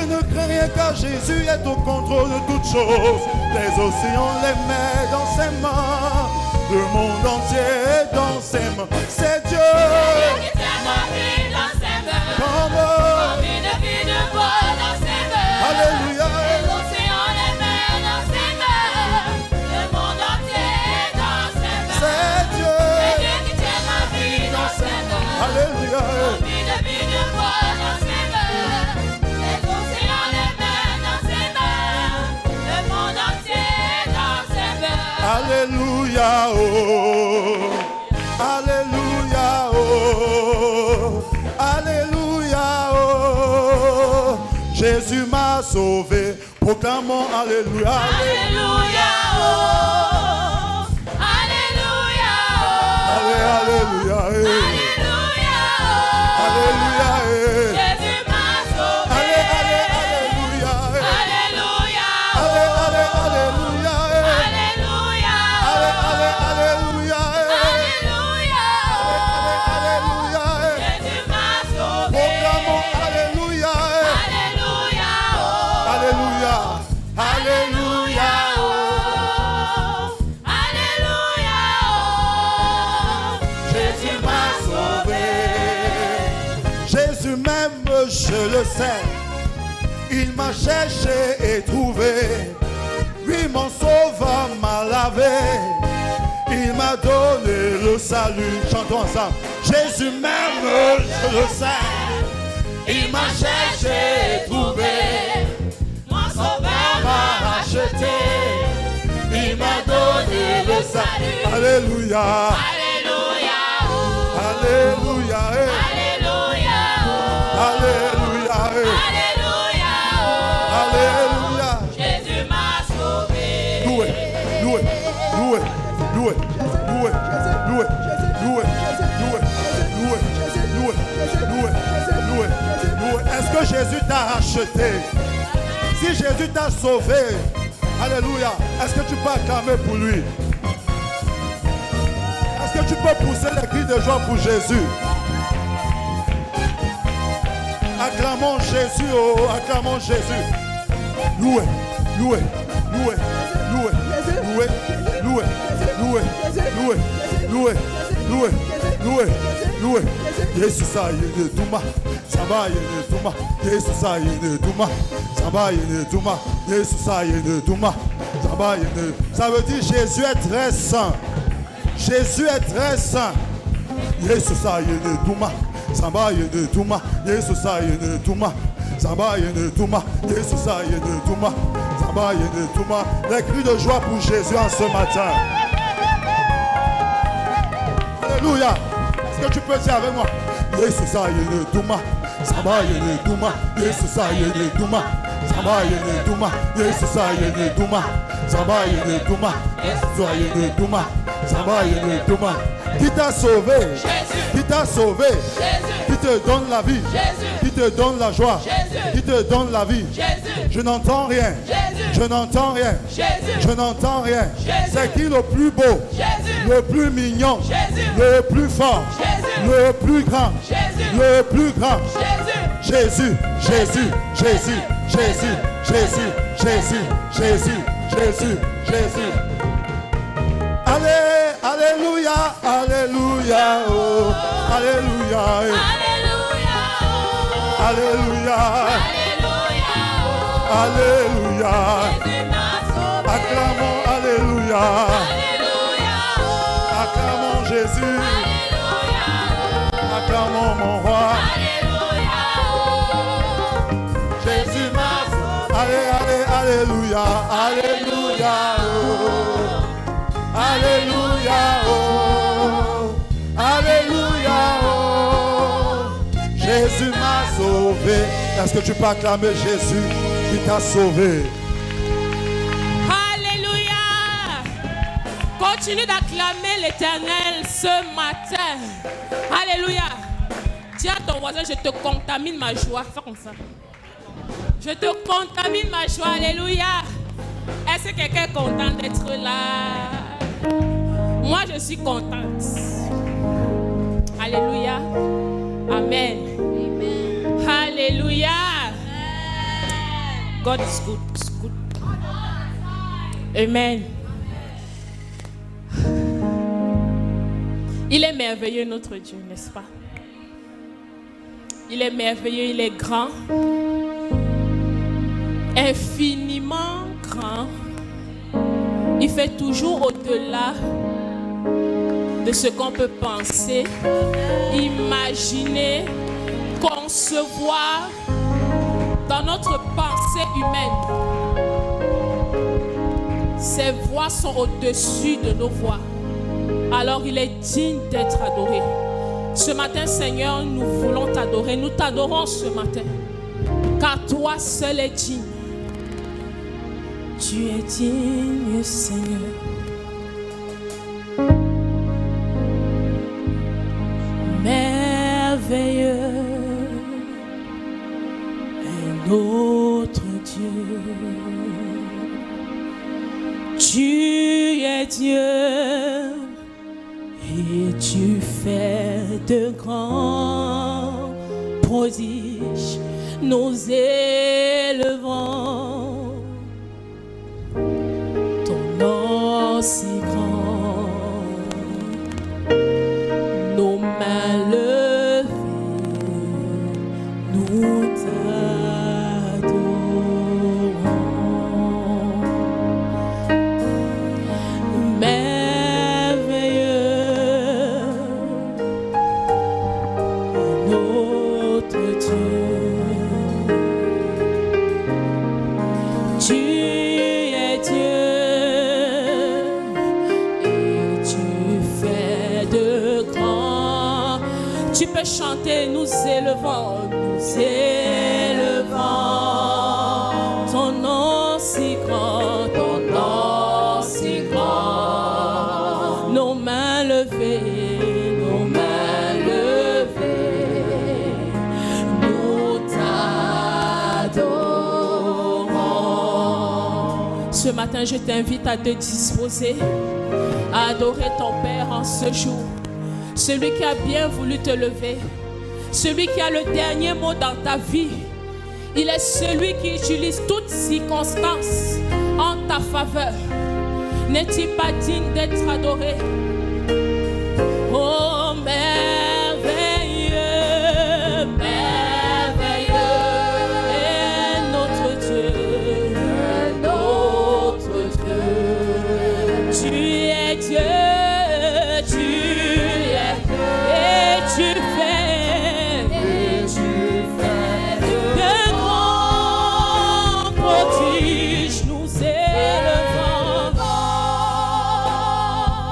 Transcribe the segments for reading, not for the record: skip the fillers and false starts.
ne crains rien car Jésus est au contrôle de toutes choses. Les océans les met dans ses mains. Le monde entier est dans ses mains. C'est Dieu. qui tient ma vie dans ses mains. Comme une vie de bois dans ses mains. Alléluia. Les océans les met dans ses mains. Le monde entier est dans ses mains. C'est Dieu. C'est Dieu qui tient ma vie dans ses mains. Alléluia. Une vie de bois dans ses mains. Les océans les met dans ses mains. Le monde entier est dans ses mains. Alléluia. Oh. Alléluia. Oh. Alléluia. Oh. Jésus m'a sauvé. Proclamons Alléluia. Alléluia. Oh. Alléluia. Oh. Alléluia. Alléluia. Oh. Alléluia. Jésus m'a sauvé. Alléluia. Alléluia. Alléluia. Alléluia. Alléluia. Alléluia. Jésus m'a sauvé. Proclamons Alléluia. Alléluia. Alléluia. Alléluia. Alléluia. Jésus m'a sauvé. Jésus m'aime, je le sais. Il m'a cherché et trouvé. Lui, mon sauveur, m'a lavé. Il m'a donné le salut. Chantons ensemble. Jésus m'aime, je le sais. Il m'a cherché et trouvé. Mon sauveur m'a racheté. Il m'a donné le salut. Alléluia. Alléluia. Alléluia. Alléluia. Alléluia. Alléluia. Alléluia. Jésus m'a sauvé. Loué, loué, loué, loué, loué, loué, loué, loué, loué, loué, loué, loué, loué. Est-ce que Jésus t'a racheté? Si Jésus t'a sauvé, alléluia, est-ce que tu peux acclamer pour lui? Est-ce que tu peux pousser les cris de joie pour Jésus? Acclamons Jésus, oh, acclamons Jésus. Loué, loué, loué, loué, loué, loué, loué, loué, loué, loué, loué, loué. Jesus ayene duma, samba ayene duma. Jesus ayene duma, samba ayene duma. Jesus ayene duma, samba ayene. Ça veut dire Jésus est très saint. Jésus est très saint. Jesus ayene duma, samba ayene duma. Jesus ayene duma, samba ayene duma. Jesus ayene duma, samba ayene duma. Les cris de joie pour Jésus en ce matin. Alléluia. Est-ce que tu peux dire avec moi? Jesus ayene duma, samba ayene duma. Jesus ayene duma, samba ayene duma. Jesus ayene duma, samba ayene duma. Jesus ayene duma, samba ayene duma. Qui t'a sauvé? Jésus. Qui t'a sauvé? Jésus. Qui te donne la vie? Jésus. Qui te donne la joie? Jésus. Qui te donne la vie? Jésus. Je n'entends rien. Jésus. Je n'entends rien. Jésus. Je n'entends rien. Jésus. C'est qui le plus beau? Jésus. Le plus mignon? Jésus. Le plus fort? Jésus. Le plus grand? Jésus. Le plus grand? Jésus. Jésus, Jésus, Jésus, Jésus, Jésus, Jésus, Jésus, Jésus, Jésus. Allez, alléluia, alléluia, oh, alléluia, Alléluia. alléluia, Alléluia. alléluia. Jésus m'a sauvé. Acclamons, alléluia, Alléluia. acclamons Jésus, Alléluia. acclamons mon roi. Alléluia. Jésus m'a sauvé. Allez, allez, alléluia, alléluia, oh. Alléluia, oh. Alléluia, oh. Jésus m'a sauvé. Est-ce que tu peux acclamer Jésus qui t'a sauvé? Alléluia. Continue d'acclamer l'Éternel ce matin. Alléluia. Dis à ton voisin, je te contamine ma joie. Fais comme ça. Je te contamine ma joie. Alléluia. Est-ce que quelqu'un est content d'être là? Moi, je suis contente. Alléluia. Amen. Alléluia. God is good. It's good. Amen. Il est merveilleux, notre Dieu, n'est-ce pas? Il est merveilleux, il est grand. Infiniment grand. Il fait toujours au-delà de ce qu'on peut penser, imaginer, concevoir dans notre pensée humaine. Ses voix sont au-dessus de nos voix. Alors il est digne d'être adoré. Ce matin, Seigneur, nous voulons t'adorer. Nous t'adorons ce matin. Car toi seul es digne. Tu es digne, Seigneur. Merveilleux est notre Dieu. Tu es Dieu et tu fais de grands prodiges. Nous élevons ton nom si grand. Nos mains levées, nous t'adorons. Merveilleux notre Dieu. Tu es Dieu et tu fais de grands. Tu peux chanter, nous élevons ton nom si grand, ton nom si grand. Nos mains levées, nous t'adorons. Ce matin, je t'invite à te disposer à adorer ton Père en ce jour. Celui qui a bien voulu te lever, celui qui a le dernier mot dans ta vie. Il est celui qui utilise toutes circonstances en ta faveur. N'est-il pas digne d'être adoré? Oh, merveilleux, merveilleux est notre Dieu, notre Dieu. Tu es Dieu.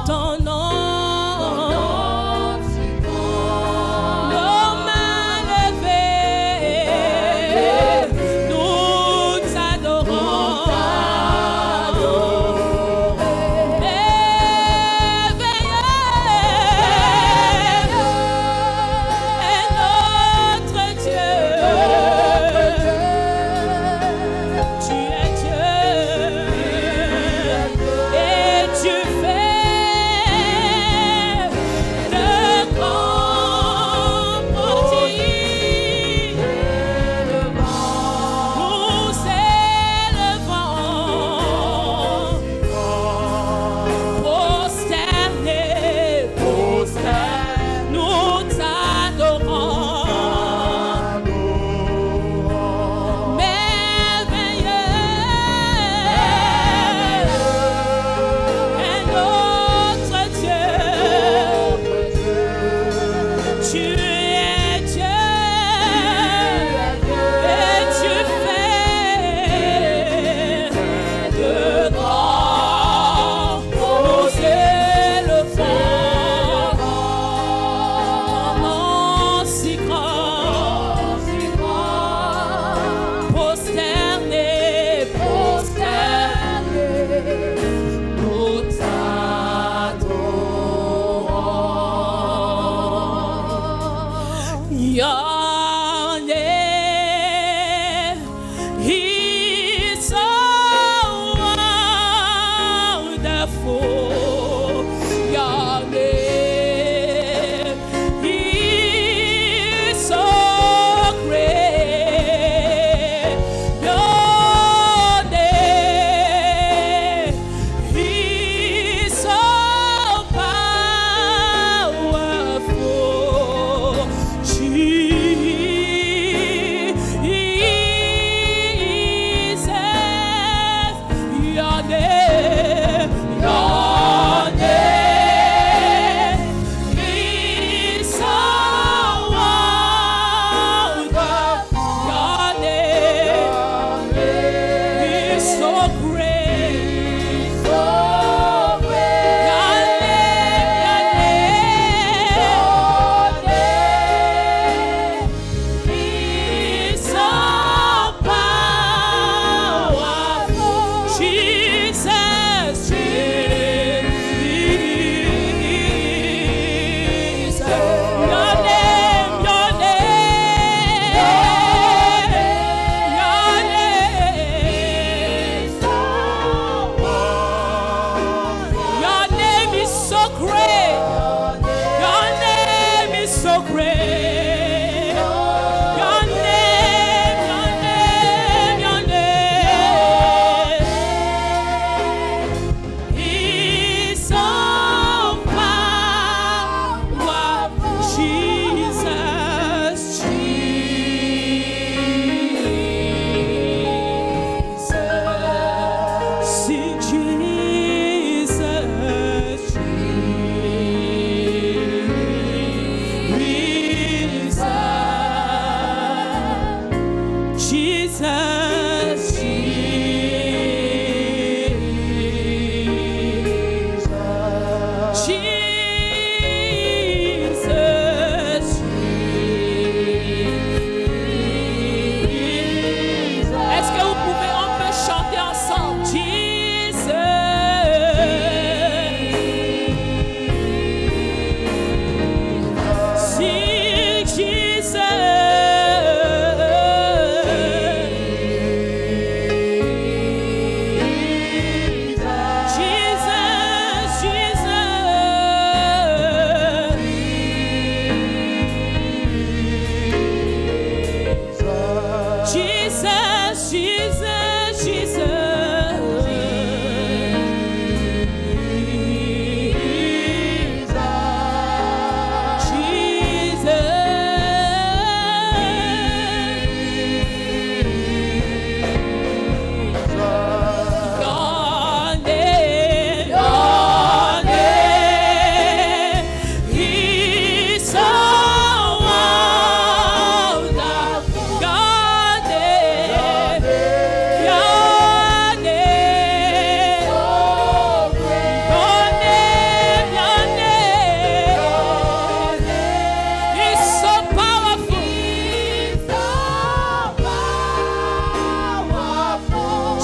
Ton nom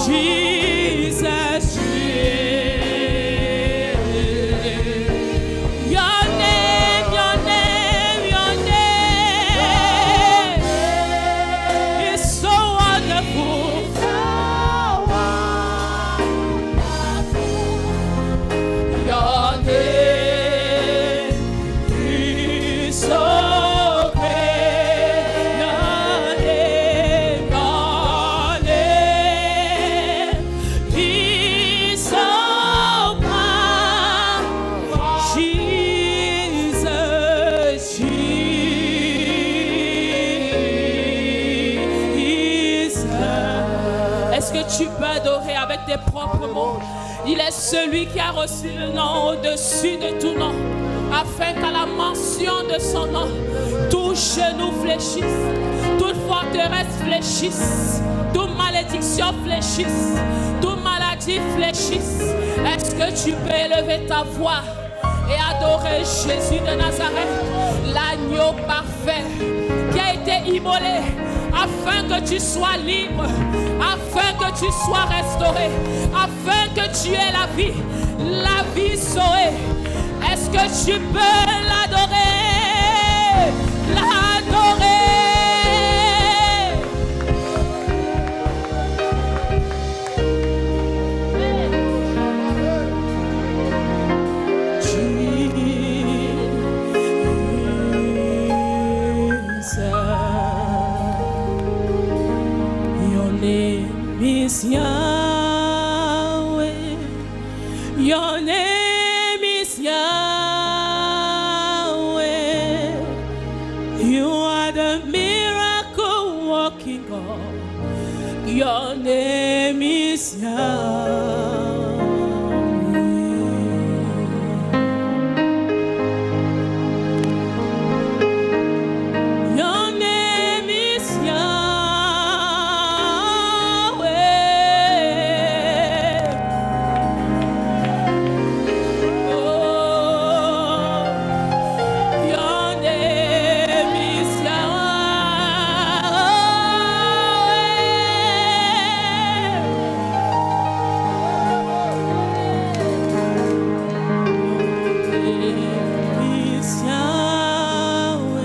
Jesus, your name, your name, your name is so wonderful. Your name is so great. Your name is so powerful. Jesus, Jesus. Est-ce que tu peux adorer avec tes propres mots? Il est celui qui a reçu le nom au-dessus de tout nom, afin qu'à la mention de son nom, tout genou fléchisse, toute forteresse fléchisse, toute malédiction fléchisse, toute maladie fléchisse. Est-ce que tu peux élever ta voix et adorer Jésus de Nazareth, l'agneau parfait qui a été immolé afin que tu sois libre, afin que tu sois restauré, afin que tu aies la vie sauvée. Est-ce que tu peux l'adorer, l'adorer? Yahweh, your name is Yahweh. You are the miracle working God. Your name is Yahweh. Your name is Your name is Yahweh.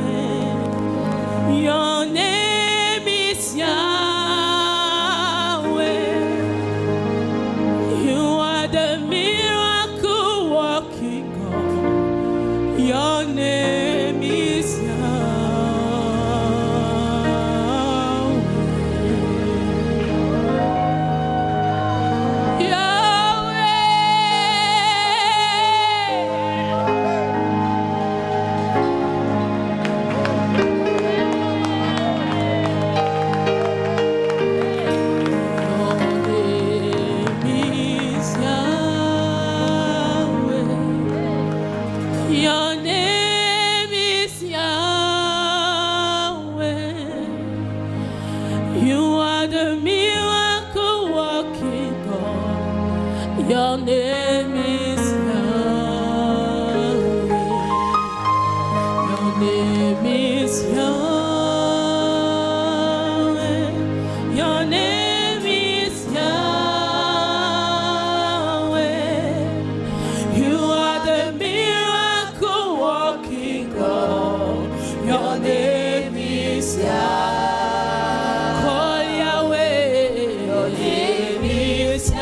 Your name is Yahweh. Your name is Yahweh. You are the miracle working God. Your name is Yahweh. Call Yahweh. Your name is Yahweh.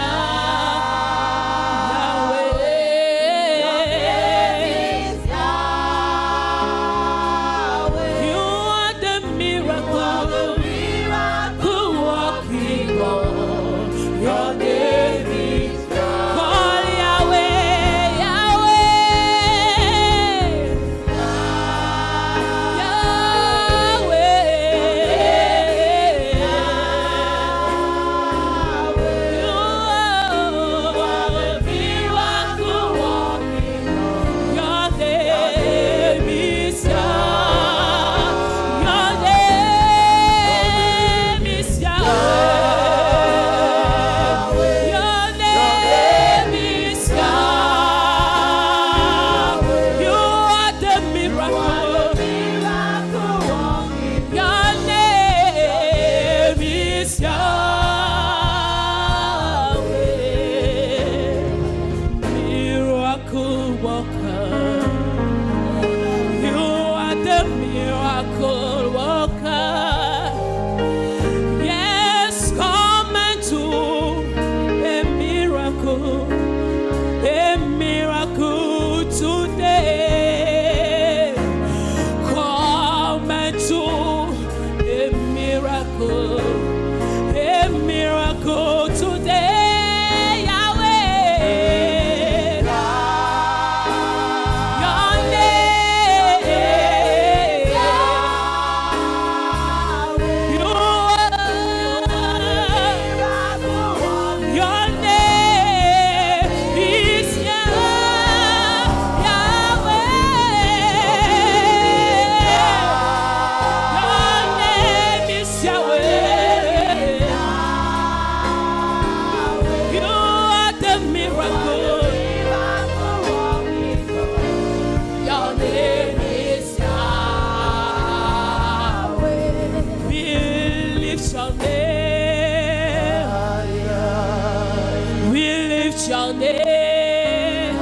lift your name.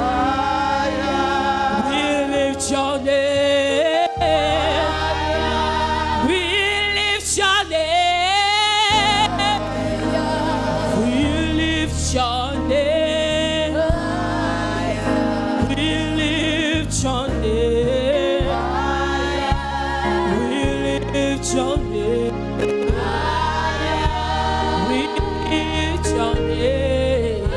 We lift your name. We lift your name. We lift your name. We lift your name. We lift your name.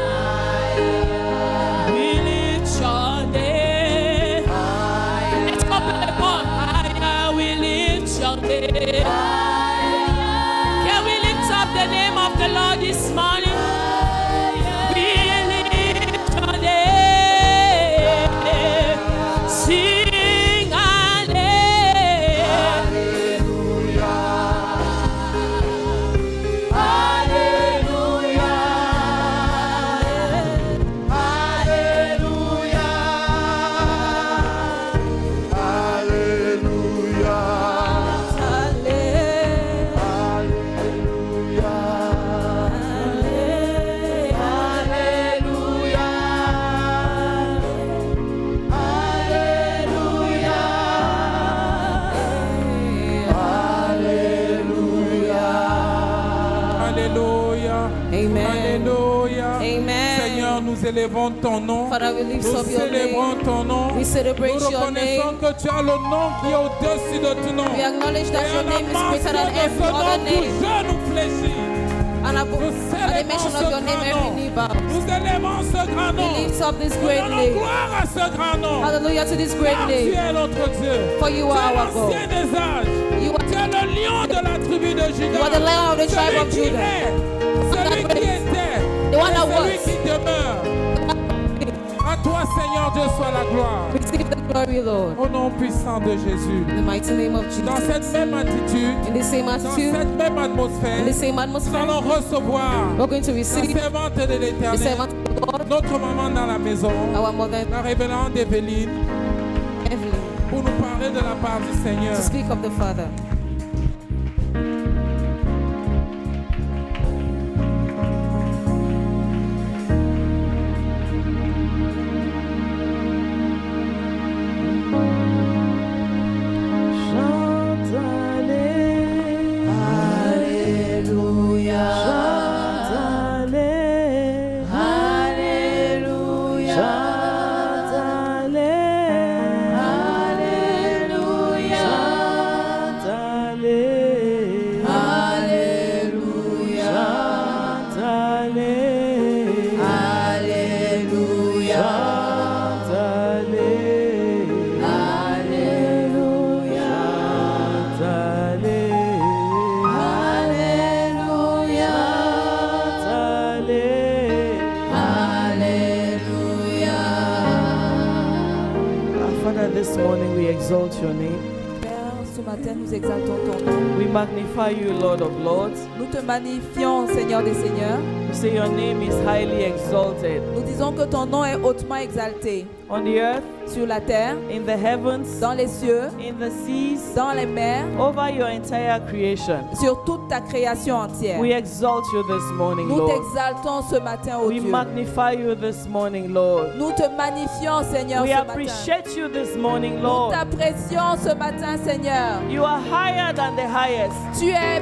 Can we lift up the name of the Lord this morning? We lift your name. Sing hallelujah. Hallelujah. Nous élevons ton nom, Father, we lift nous up your célébrons name. ton nom, We celebrate nous your reconnaissons name. que tu as le nom qui est au-dessus de tout nom. We acknowledge that Et your à la name is greater mention than de every ce other nom, name. tout genou fléchit. And at Nous the célébrons mention ce of your name, grand every nom. knee bows. Nous élevons ce grand We nom. lift up this Nous great donnons name. gloire à ce grand nom. Hallelujah to this great Car tu name. es notre Dieu. For you Tu es are our l'ancien God. des âges. You Tu es le lion de la tribu de Juda. You are the lion of the tribe of Celui qui Judah. est, celui qui était, The one et that celui was. qui demeure. À toi, Seigneur Dieu, soit la gloire. Receive the glory, Lord. Au nom puissant de Jésus. In the mighty name of Dans Jesus. cette même attitude, In the same dans attitude, cette même atmosphère, in the same nous atmosphere, allons recevoir we're going to la receive servante de the l'Éternel, servant of God, notre maman dans la maison, our mother la révérende Evelyne, Evelyn, pour nous parler de la part du Seigneur. to speak of the Father. This morning we exalt your name. Père, ce matin, nous exaltons ton nom. We magnify you, Lord of Lords. Nous te magnifions, Seigneur des Seigneurs. We say your name is highly exalted. Nous disons que ton nom est hautement exalté. On the earth, sur la terre, in the heavens, dans les cieux, in the seas, dans les mers, over your entire creation. sur toute ta création entière. We exalt you this morning, Nous Lord. t'exaltons ce matin, ô We Dieu. magnify you this morning, Lord. Nous te magnifions, Seigneur, We ce matin. appreciate you this morning, Nous Lord. t'apprécions ce matin, Seigneur. You are higher than the highest. Tu es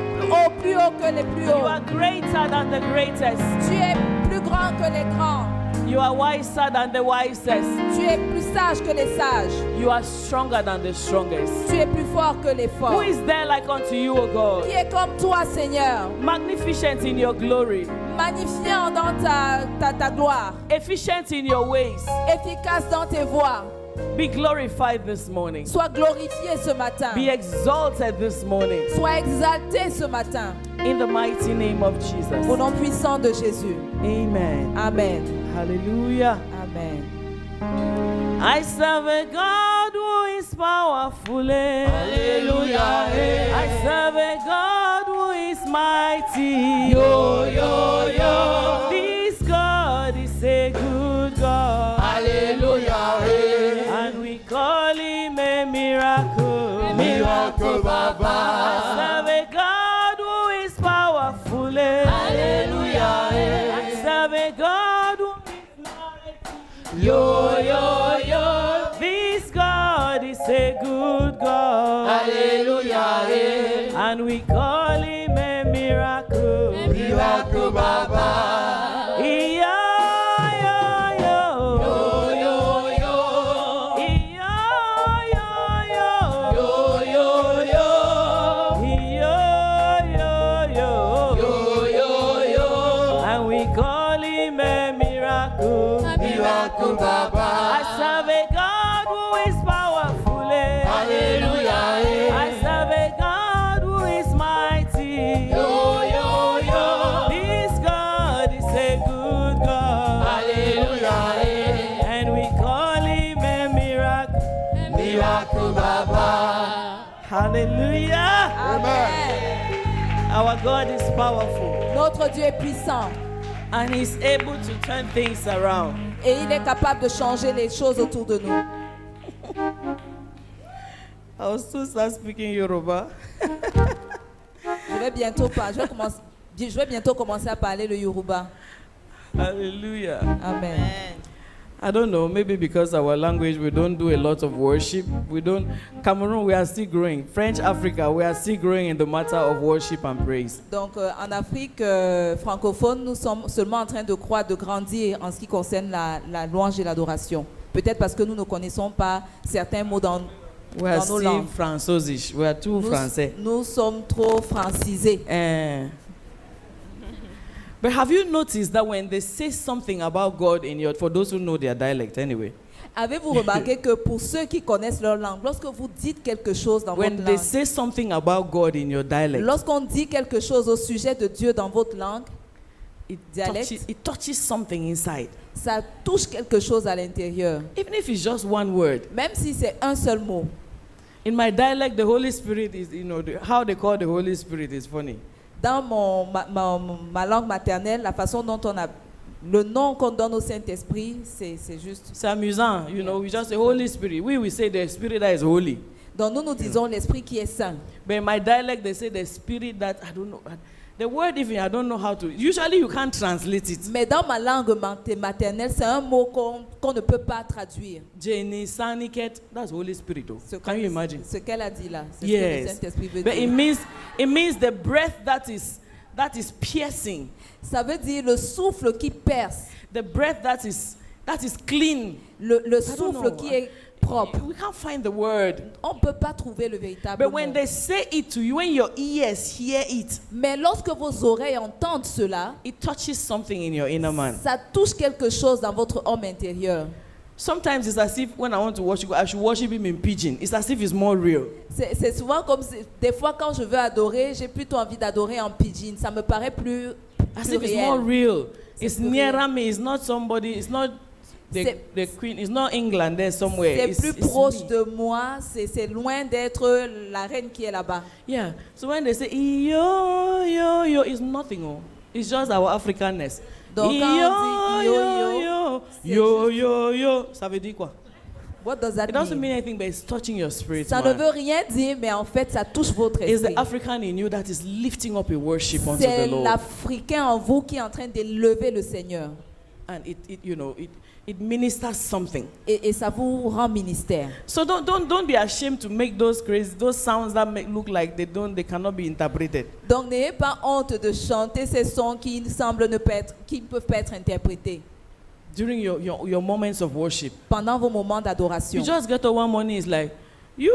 plus haut que les plus You hauts. are greater than the greatest. Tu es plus grand que les grands. You are wiser than the wisest. Tu es plus sage que les sages. You are stronger than the strongest. Tu es plus fort que les Who forts. is there like unto you, O God? Qui est comme toi, Seigneur, Magnificent in your glory, magnifiant dans ta gloire, efficient in your ways. efficace dans tes voies. Be glorified this morning. Sois glorifié ce matin. Be exalted this morning. Sois exalté ce matin. In the mighty name of Jesus. Au nom puissant de Jésus. Amen. Amen. Hallelujah. Amen. I serve a God who is powerful. Hallelujah. I serve a God who is mighty. Yo, yo, yo. This God is a good God. Hallelujah. And we call him a miracle. Miracle Baba. I serve a God who is powerful. Hallelujah. I serve a God who is Yo, yo, yo. This God is a good God. Hallelujah. And we call him a miracle. Miracle Baba. Yo, yo, yo. Yo, yo, yo. Yo, yo, yo. Yo, yo, yo. Yo, yo, yo. And we call him a miracle. Miracle Baba. I serve a God who is powerful. Hallelujah. I serve a God who is mighty. Yo, yo, yo. This God is a good God. Hallelujah. And we call him a miracle. Miracle Baba. Hallelujah. Amen. Our God is powerful. Notre Dieu est puissant And he's able to turn things around. et il est capable de changer les choses autour de nous. I will soon start speaking Yoruba. Je vais bientôt commencer à parler le Yoruba. Hallelujah. Amen. I don't know, maybe because our language, we don't do a lot of worship. Cameroon, we are still growing. French Africa, we are still growing in the matter of worship and praise. Donc en Afrique francophone, nous sommes seulement en train de croître, de grandir en ce qui concerne la louange et l'adoration. Peut-être parce que nous ne connaissons pas certains mots dans We are nos still langues. Franzosisch. We are too français. Nous sommes trop francisés. But have you noticed that when they say something about God for those who know their dialect anyway, Avez-vous remarqué que pour ceux qui connaissent leur langue, lorsque vous dites quelque chose dans when votre they langue, say something about God in your dialect, lorsqu'on dit quelque chose au sujet de Dieu dans votre langue, dialecte, it touches something inside. ça touche quelque chose à l'intérieur. Even if it's just one word. Même si c'est un seul mot. In my dialect, the Holy Spirit is, how they call the Holy Spirit is funny. Dans ma langue maternelle, la façon dont le nom qu'on donne au Saint-Esprit, c'est juste. C'est amusant, we just say Holy Spirit. We say the Spirit that is holy. Donc nous disons l'Esprit qui est saint. But in my dialect, they say the Spirit that, I don't know. The word even, I don't know how to. Usually you can't translate it. Mais dans ma langue maternelle, c'est un mot qu'on ne peut pas traduire. Jenny Saniket, that's Holy Spirit. Can you imagine? Ce qu'elle a dit là, c'est ce que le Yes. Saint-Esprit veut But dire. it means the breath that is piercing. Ça veut dire le souffle qui perce, The breath that is clean. le don't souffle know. qui est propre. We can't find the word. On ne peut pas trouver le véritable But mot. when they say it to you, when your ears hear it, Mais lorsque vos oreilles entendent cela, it touches something in your inner man. ça touche quelque chose dans votre homme intérieur. Sometimes it's as if when I want to worship God, I should worship him in pidgin. It's as if it's more real. C'est souvent comme des fois quand je veux adorer, j'ai plutôt envie d'adorer en pidgin. Ça me paraît plus As if it's more réel. real. It's plus nearer réel. me. It's not somebody. It's not the C'est- queen. It's not England there somewhere. C'est It's, plus it's proche me. de moi, c'est loin d'être la reine qui est là-bas. Yeah. So when they say yo yo yo, it's nothing. Oh, it's just our Africanness. Donc, quand on dit yo, yo c'est yo yo yo, ça veut dire quoi? What does that It doesn't mean? mean anything, but it's touching your spirit. Ça ne Man. veut rien dire, mais en fait, ça touche votre It's esprit. the African in you that is lifting up a worship unto C'est the Lord, l'Africain en vous qui est en train d'élever le Seigneur. and it ministers something. Et ça vous rend ministère. So don't be ashamed to make those sounds that look like they cannot be interpreted. Donc n'ayez pas honte de chanter ces sons qui semblent qui ne peuvent pas être interprétés During your moments of worship, pendant vos moments d'adoration. you just get up one morning, it's like you,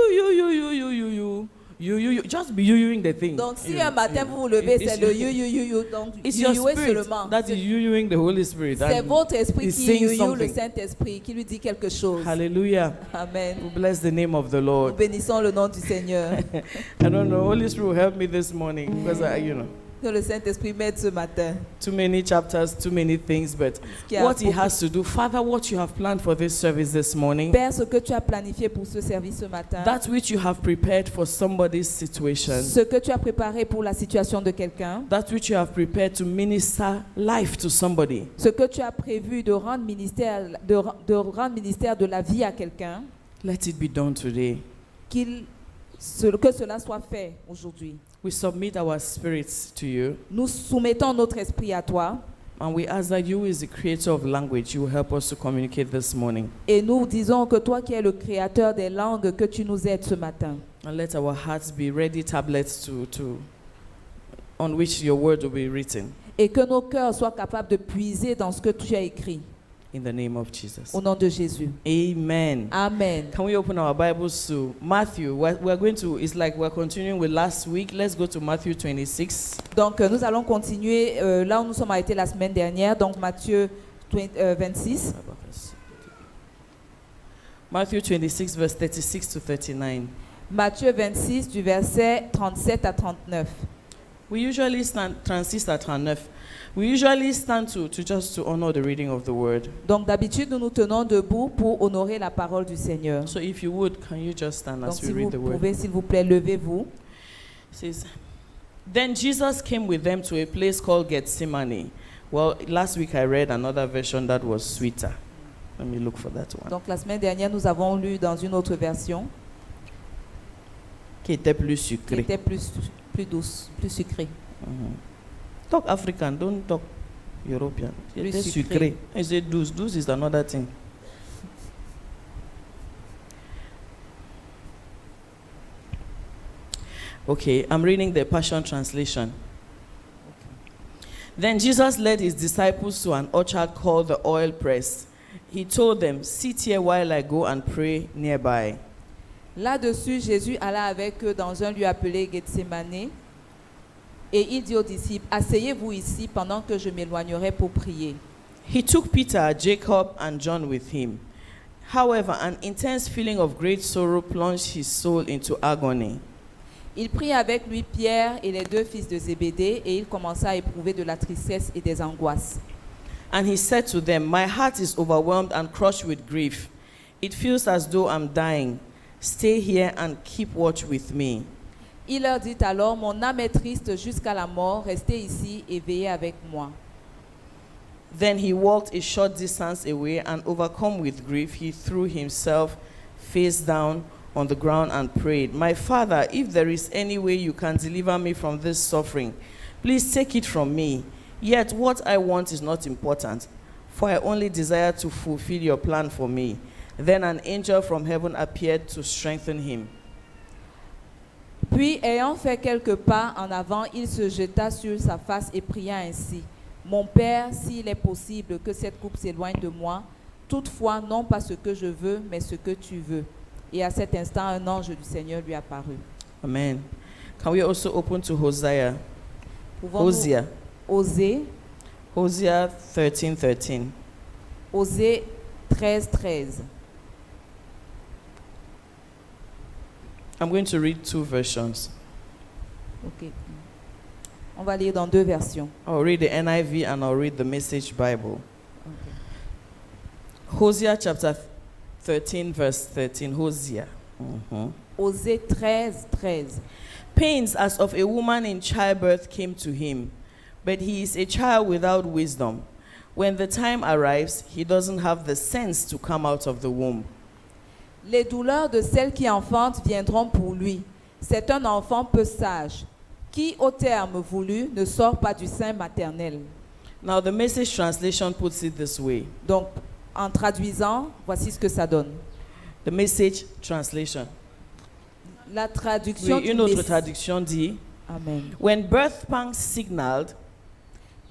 just be you-ing the thing. Donc si un matin vous vous levez, c'est le you. Donc It's your you spirit seulement. that is you-ing the Holy Spirit. C'est and votre esprit it's qui saying you le something. Saint-Esprit, qui lui dit quelque chose. Hallelujah. Amen. We bless the name of the Nous Lord. bénissons le nom du Seigneur. I don't know. Holy Spirit will help me this morning because Que le Saint-Esprit m'aide ce matin. too many chapters, too many things, but Qu'il y a what He beaucoup. has to do, Father, what you have planned for this service this morning, Père, ce que tu as planifié pour ce service ce matin, that which you have prepared for somebody's situation, ce que tu as préparé pour la situation de quelqu'un, that which you have prepared to minister life to somebody, ce que tu as prévu de rendre ministère de la vie à quelqu'un, let it be done today. que cela soit fait aujourd'hui. We submit our spirits to you. Nous soumettons notre esprit à toi. And we ask that you, as the creator of language, you will help us to communicate this morning. Et nous disons que toi qui es le créateur des langues, que tu nous aides ce matin. And let our hearts be ready tablets on which your word will be written. Et que nos cœurs soient capables de puiser dans ce que tu as écrit. In the name of Jesus. Au nom de Jésus. Amen. Amen. Can we open our Bibles to Matthew? We're going to, it's like we're continuing with last week. Let's go to Matthew 26. Donc nous allons continuer là où nous sommes arrêtés la semaine dernière. Donc Matthieu 26. Matthew 26, verse 36 to 39. Matthieu 26 du verset 37 à 39. We usually stand, 36 à 39. We usually stand to honor the reading of the word. Donc d'habitude nous nous tenons debout pour honorer la parole du Seigneur. So if you would, can you just stand Donc as si we vous read the word? pouvez, s'il vous plaît, levez-vous. It says, then Jesus came with them to a place called Gethsemane. Well, last week I read another version that was sweeter. Let me look for that one. Donc la semaine dernière nous avons lu dans une autre version Qui était plus qui sucré. était plus douce, plus sucrée. Talk African, don't talk European. Qui Plus était sucré. sucré. I said douce. Douce is another thing. Okay, I'm reading the Passion Translation. Then Jesus led his disciples to an orchard called the Oil Press. He told them, sit here while I go and pray nearby. Là-dessus, Jésus alla avec eux dans un lieu appelé Gethsemane et il dit aux disciples, asseyez-vous ici pendant que je m'éloignerai pour prier. He took Peter, Jacob, and John with him. However, an intense feeling of great sorrow plunged his soul into agony. Il prit avec lui Pierre et les deux fils de Zébédée et il commença à éprouver de la tristesse et des angoisses. And he said to them, my heart is overwhelmed and crushed with grief. It feels as though I'm dying. Stay here and keep watch with me. Il leur dit alors, mon âme est triste jusqu'à la mort, restez ici et veillez avec moi. Then he walked a short distance away and overcome with grief, he threw himself face down on the ground and prayed, my Father, if there is any way you can deliver me from this suffering, please take it from me. Yet what I want is not important, for I only desire to fulfill your plan for me. Then an angel from heaven appeared to strengthen him. Puis, ayant fait quelques pas en avant, il se jeta sur sa face et pria ainsi. Mon Père, s'il est possible que cette coupe s'éloigne de moi, toutefois, non pas ce que je veux, mais ce que tu veux. Et à cet instant, un ange du Seigneur lui apparut. Amen. Can we also open to Hosea? Pouvons-nous Hosea. Osée, Hosea 13:13. Osée 13:13. I'm going to read two versions. Ok. On va lire dans deux versions. I'll read the NIV and I'll read the Message Bible. Hosea chapter 13, verse 13. Hosea. Osée 13:13. Pains as of a woman in childbirth came to him, but he is a child without wisdom. When the time arrives, he doesn't have the sense to come out of the womb. Les douleurs de celle qui enfante viendront pour lui. C'est un enfant peu sage, qui, au terme voulu, ne sort pas du sein maternel. Now the Message translation puts it this way. Donc, en traduisant, voici ce que ça donne. The Message translation. La traduction Oui, une du autre Messie- traduction dit, Amen. when birth pangs signaled,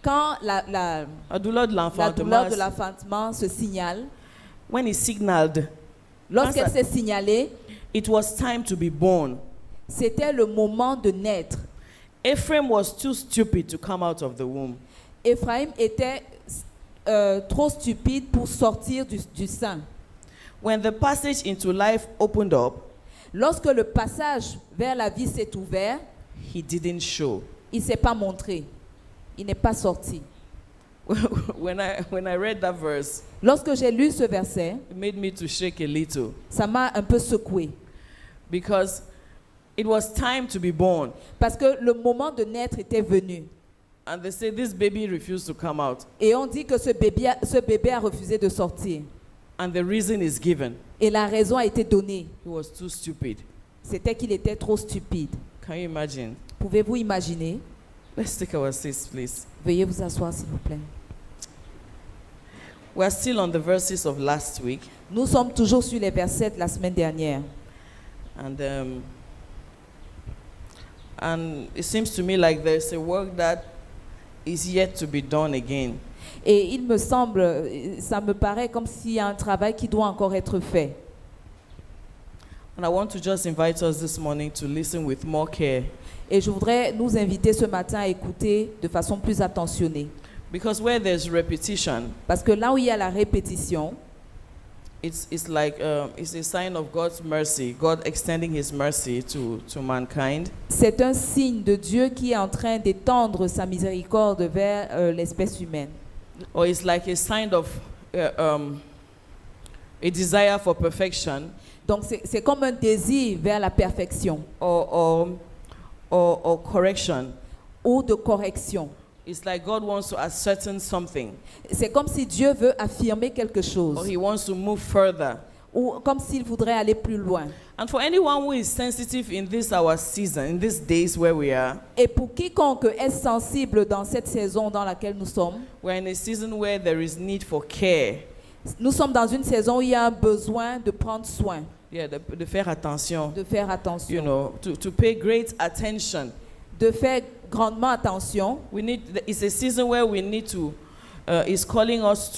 Quand la la douleur de douleur l'enfantement, de l'enfantement se signale, when it signaled, lorsqu'elle Quand ça- s'est signalée, it was time to be born. c'était le moment de naître. Ephraim was too stupid to come out of the womb. Éphraïm était trop stupide pour sortir du sein. When the passage into life opened up, Lorsque le passage vers la vie s'est ouvert, he didn't show. il ne s'est pas montré. Il n'est pas sorti. when I read that verse, Lorsque j'ai lu ce verset, it made me to shake a little ça m'a un peu secoué. because it was time to be born. Parce que le moment de naître était venu. And they say this baby refused to come out. Et on dit que ce bébé a refusé de sortir. And the reason is given. Et la raison a été donnée. He was too stupid. C'était qu'il était trop stupide. Can you imagine? Pouvez-vous imaginer? Let's take our seats, please. Veuillez vous asseoir, s'il vous plaît. We're still on the verses of last week, Nous sommes toujours sur les versets de la semaine dernière. and it seems to me like there's a work that is yet to be done again. Et il me semble, ça me paraît comme s'il y a un travail qui doit encore être fait. And I want to just invite us this morning to listen with more care. Et je voudrais nous inviter ce matin à écouter de façon plus attentionnée. Because where there's repetition, Parce que là où il y a la répétition, it's like it's a sign of God's mercy, God extending His mercy to mankind. c'est un signe de Dieu qui est en train d'étendre sa miséricorde vers l'espèce humaine. Or it's like a sign of a desire for perfection, Donc c'est comme un désir vers la perfection or correction. ou de correction. It's like God wants to ascertain something, C'est comme si Dieu veut affirmer quelque or chose He wants to move further. ou comme s'il voudrait aller plus loin. And for anyone who is sensitive in this our season, in these days where we are, Et pour quiconque est sensible dans cette saison dans laquelle nous sommes, we're in a season where there is need for care. nous sommes dans une saison où il y a un besoin de prendre soin, Yeah, de faire attention. de faire You attention, know, to pay great attention. de faire grandement attention. It's a season where we need to, it's calling us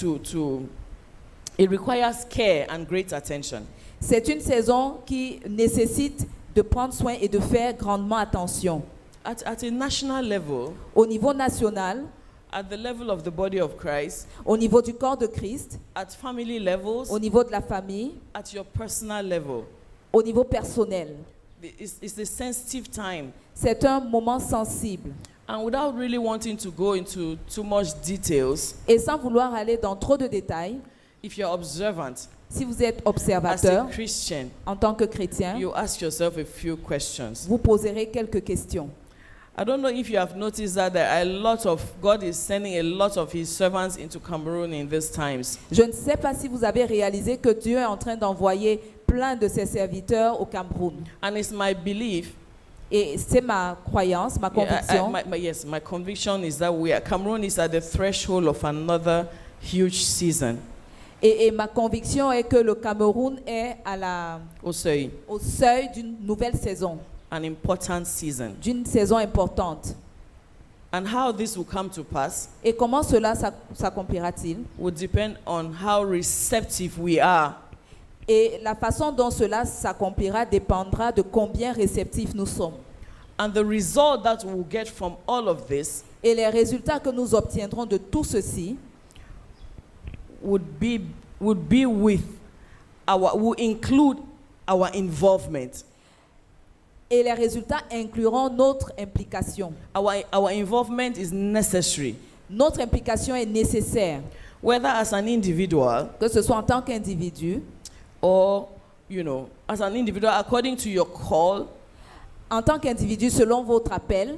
it requires care and great attention. C'est une saison qui nécessite de prendre soin et de faire grandement attention. At a national level, Au niveau national, at the level of the body of Christ, au niveau du corps de Christ, at family levels, au niveau de la famille, at your personal level. au niveau personnel. It's a sensitive time. C'est un moment sensible. And without really wanting to go into too much details, Et sans vouloir aller dans trop de détails, if you're observant, si vous êtes as a observateur Christian, en tant que chrétien, you ask yourself a few questions. vous poserez quelques questions. I don't know if you have noticed that there are God is sending a lot of His servants into Cameroon in these times. Je ne sais pas si vous avez réalisé que Dieu est en train d'envoyer plein de ses serviteurs au Cameroun. And it's my belief, Et c'est ma croyance, ma conviction. my conviction is that Cameroon is at the threshold of another huge season. Et ma conviction est que le Cameroun est Au seuil, au seuil d'une nouvelle saison, an important season. d'une saison importante. And how this will come to pass Et comment cela s'accomplira-t-il? will depend on how receptive we are Et la façon dont cela s'accomplira dépendra de combien réceptifs nous sommes. and the result that we'll get from all of this Et les résultats que nous obtiendrons de tout ceci would include our involvement. et les résultats incluront notre implication. Our involvement is necessary, Notre implication est nécessaire, whether as an individual que ce soit en tant qu'individu, or, as an individual according to your call, en tant qu'individu selon votre appel,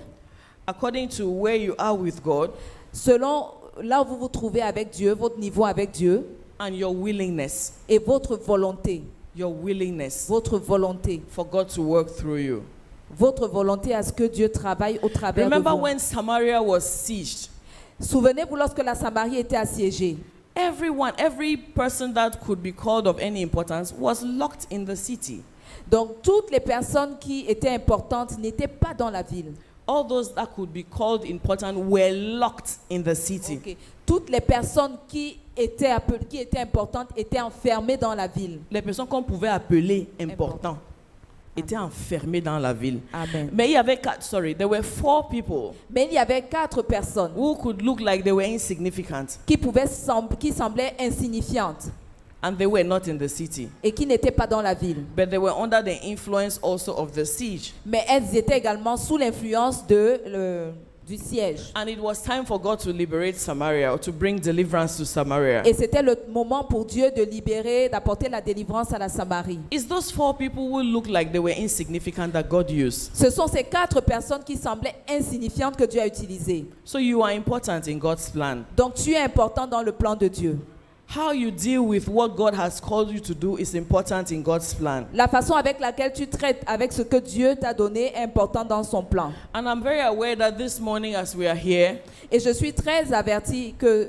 according to where you are with God, selon là où vous vous trouvez avec Dieu, votre niveau avec Dieu and your willingness et votre volonté for God to work through you. votre volonté à ce que Dieu travaille au travers Remember de vous. when Samaria was sieged? Souvenez-vous lorsque la Samarie était assiégée. Every person that could be called of any importance was locked in the city. Donc toutes les personnes qui étaient importantes n'étaient pas dans la ville. All those that could be called important were locked in the city. Okay. Toutes les personnes qui étaient importantes étaient enfermées dans la ville. Les personnes qu'on pouvait appeler importantes étaient enfermées dans la ville. Amen. Mais il y avait there were 4 people Mais il y avait 4 personnes who could look like they were insignificant, qui semblaient insignifiantes and they were not in the city, et qui n'étaient pas dans la ville. but they were under the influence also of the siege. Mais elles étaient également sous l'influence du siège. And it was time for God to liberate Samaria, or to bring deliverance to Samaria. Et c'était le moment pour Dieu de libérer, d'apporter la délivrance à la Samarie. It's those 4 people who look like they were insignificant that God used. Ce sont ces 4 personnes qui semblaient insignifiantes que Dieu a utilisées. So you are important in God's plan. Donc tu es important dans le plan de Dieu. How you deal with what God has called you to do is important in God's plan. La façon avec laquelle tu traites avec ce que Dieu t'a donné est important dans son plan. And I'm very aware that this morning as we are here, Et je suis très avertie que